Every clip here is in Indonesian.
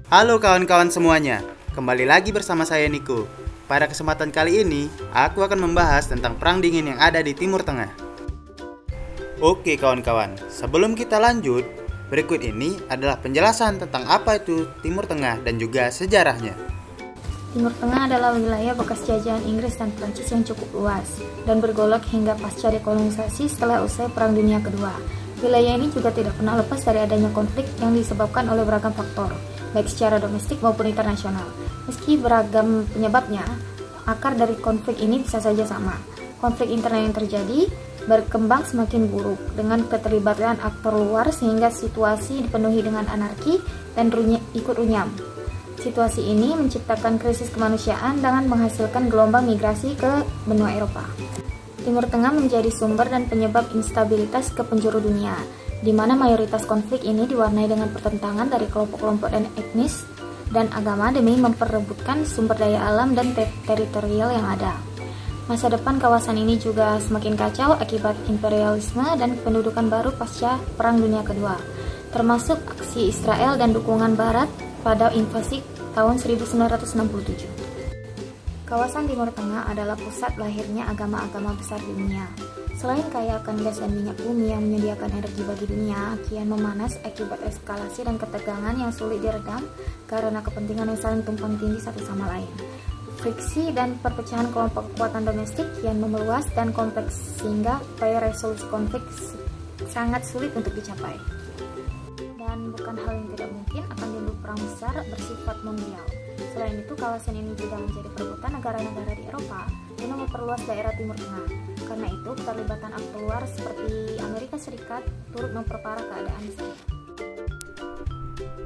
Halo kawan-kawan semuanya, kembali lagi bersama saya Niko. Pada kesempatan kali ini, aku akan membahas tentang perang dingin yang ada di Timur Tengah. Oke kawan-kawan, sebelum kita lanjut, berikut ini adalah penjelasan tentang apa itu Timur Tengah dan juga sejarahnya. Timur Tengah adalah wilayah bekas jajahan Inggris dan Prancis yang cukup luas dan bergolak hingga pasca dekolonisasi setelah usai Perang Dunia Kedua. Wilayah ini juga tidak pernah lepas dari adanya konflik yang disebabkan oleh beragam faktor, baik secara domestik maupun internasional. Meski beragam penyebabnya, akar dari konflik ini bisa saja sama. Konflik internal yang terjadi berkembang semakin buruk dengan keterlibatan aktor luar sehingga situasi dipenuhi dengan anarki dan ikut runyam. Situasi ini menciptakan krisis kemanusiaan dengan menghasilkan gelombang migrasi ke benua Eropa. Timur Tengah menjadi sumber dan penyebab instabilitas ke penjuru dunia, di mana mayoritas konflik ini diwarnai dengan pertentangan dari kelompok-kelompok dan etnis dan agama demi memperebutkan sumber daya alam dan teritorial yang ada. Masa depan kawasan ini juga semakin kacau akibat imperialisme dan pendudukan baru pasca Perang Dunia Kedua, termasuk aksi Israel dan dukungan Barat pada invasi tahun 1967. Kawasan Timur Tengah adalah pusat lahirnya agama-agama besar dunia. Selain kaya akan gas dan minyak bumi yang menyediakan energi bagi dunia, kian memanas akibat eskalasi dan ketegangan yang sulit diredam karena kepentingan yang saling tumpang tindih satu sama lain. Friksi dan perpecahan kelompok kekuatan domestik kian memeluas dan kompleks sehingga upaya resolusi konflik sangat sulit untuk dicapai. Dan bukan hal yang tidak mungkin akan timbul perang besar bersifat mondial. Selain itu, kawasan ini juga menjadi perebutan negara-negara di Eropa guna memperluas daerah Timur Tengah. Karena itu, keterlibatan aktor luar seperti Amerika Serikat turut memperparah keadaan di sana.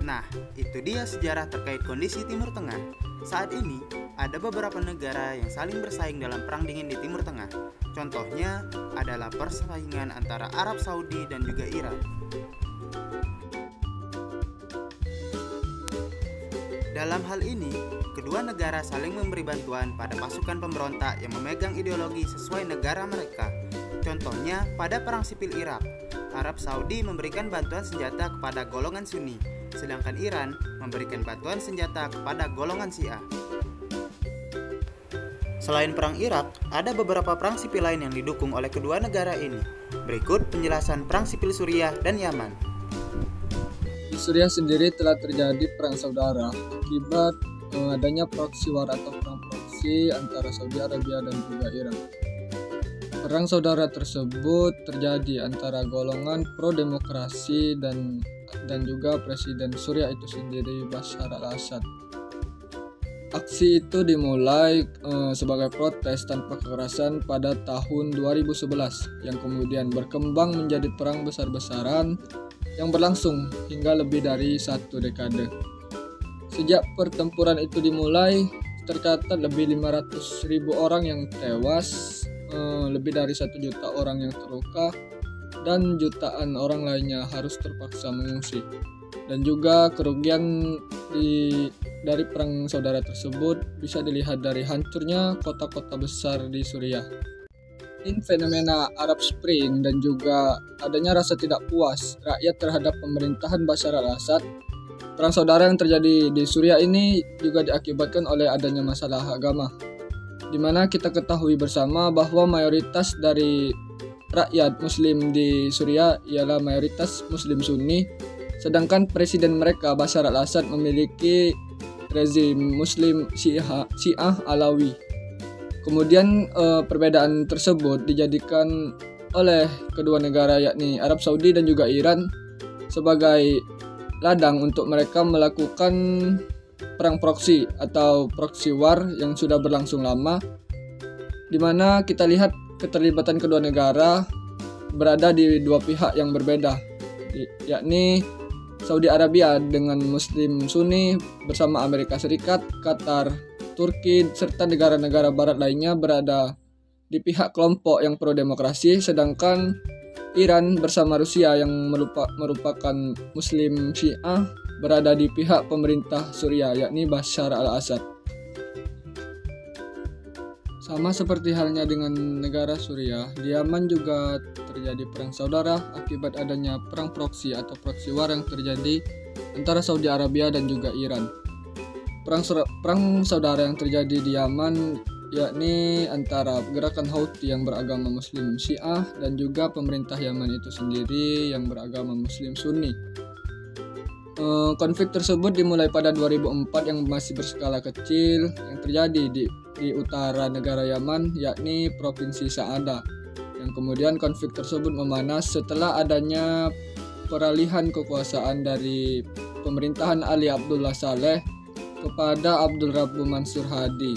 Nah, itu dia sejarah terkait kondisi Timur Tengah. Saat ini, ada beberapa negara yang saling bersaing dalam perang dingin di Timur Tengah. Contohnya adalah persaingan antara Arab Saudi dan juga Iran. Dalam hal ini, kedua negara saling memberi bantuan pada pasukan pemberontak yang memegang ideologi sesuai negara mereka. Contohnya, pada Perang Sipil Irak, Arab Saudi memberikan bantuan senjata kepada golongan Sunni, sedangkan Iran memberikan bantuan senjata kepada golongan Syiah. Selain Perang Irak, ada beberapa perang sipil lain yang didukung oleh kedua negara ini. Berikut penjelasan Perang Sipil Suriah dan Yaman. Di Suriah sendiri telah terjadi perang saudara akibat adanya proxy war atau perang proksi antara Saudi Arabia dan juga Iran. Perang saudara tersebut terjadi antara golongan pro-demokrasi dan juga Presiden Suriah itu sendiri, Bashar al-Assad. Aksi itu dimulai sebagai protes tanpa kekerasan pada tahun 2011 yang kemudian berkembang menjadi perang besar-besaran yang berlangsung hingga lebih dari 1 dekade. Sejak pertempuran itu dimulai, tercatat lebih 500.000 orang yang tewas, lebih dari 1 juta orang yang terluka, dan jutaan orang lainnya harus terpaksa mengungsi. Dan juga kerugian dari perang saudara tersebut bisa dilihat dari hancurnya kota-kota besar di Suriah. Fenomena Arab Spring dan juga adanya rasa tidak puas rakyat terhadap pemerintahan Bashar al-Assad. Perang saudara yang terjadi di Suriah ini juga diakibatkan oleh adanya masalah agama, di mana kita ketahui bersama bahwa mayoritas dari rakyat Muslim di Suriah ialah mayoritas Muslim Sunni, sedangkan presiden mereka Bashar al-Assad memiliki rezim Muslim Syiah Alawi. Kemudian perbedaan tersebut dijadikan oleh kedua negara yakni Arab Saudi dan juga Iran sebagai ladang untuk mereka melakukan perang proksi atau proxy war yang sudah berlangsung lama, di mana kita lihat keterlibatan kedua negara berada di dua pihak yang berbeda, yakni Saudi Arabia dengan Muslim Sunni bersama Amerika Serikat, Qatar, Turki, serta negara-negara barat lainnya berada di pihak kelompok yang pro-demokrasi, sedangkan Iran bersama Rusia yang merupakan Muslim Syiah berada di pihak pemerintah Suriah yakni Bashar al-Assad. Sama seperti halnya dengan negara Suriah, di Yaman juga terjadi perang saudara akibat adanya perang proksi atau proxy war yang terjadi antara Saudi Arabia dan juga Iran. Perang saudara yang terjadi di Yaman yakni antara gerakan Houthi yang beragama Muslim Syiah dan juga pemerintah Yaman itu sendiri yang beragama Muslim Sunni. Konflik tersebut dimulai pada 2004 yang masih berskala kecil yang terjadi di utara negara Yaman yakni Provinsi Sa'ada, yang kemudian konflik tersebut memanas setelah adanya peralihan kekuasaan dari pemerintahan Ali Abdullah Saleh kepada Abdul Rabbu Mansur Hadi.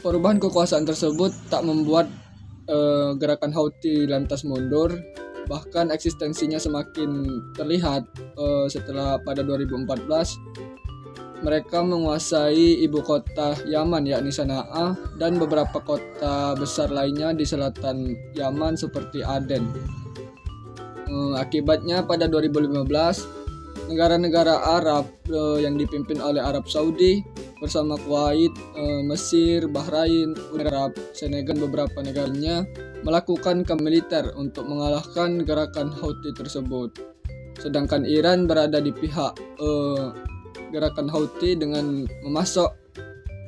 Perubahan kekuasaan tersebut tak membuat gerakan Houthi lantas mundur, bahkan eksistensinya semakin terlihat setelah pada 2014 mereka menguasai ibu kota Yaman yakni Sanaa dan beberapa kota besar lainnya di selatan Yaman seperti Aden. Akibatnya pada 2015 negara-negara Arab yang dipimpin oleh Arab Saudi bersama Kuwait, Mesir, Bahrain, Uni Arab, Senegal, beberapa negaranya melakukan militer untuk mengalahkan gerakan Houthi tersebut. Sedangkan Iran berada di pihak gerakan Houthi dengan memasok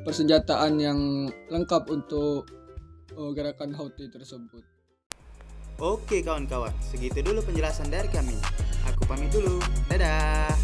persenjataan yang lengkap untuk gerakan Houthi tersebut. Oke kawan-kawan, segitu dulu penjelasan dari kami. Aku pamit dulu, dadah.